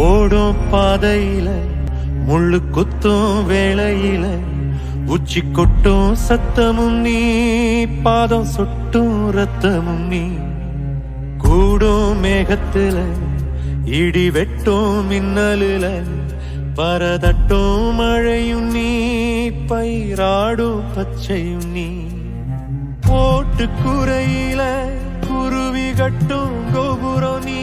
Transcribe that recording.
ஓடும் பாதையில முள்ளு குத்தும் வேளையில உச்சி கொட்டும் சத்தமும் நீ, பாதம் சுட்டும் ரத்தமும் நீ. கூடும் மேகத்துல இடி வெட்டும் மின்னலுல பரதட்டும் மழையும் நீ, பயிராடும் பச்சையும் நீ. ஓட்டு குறையில குருவி கட்டும் கோபுரம் நீ,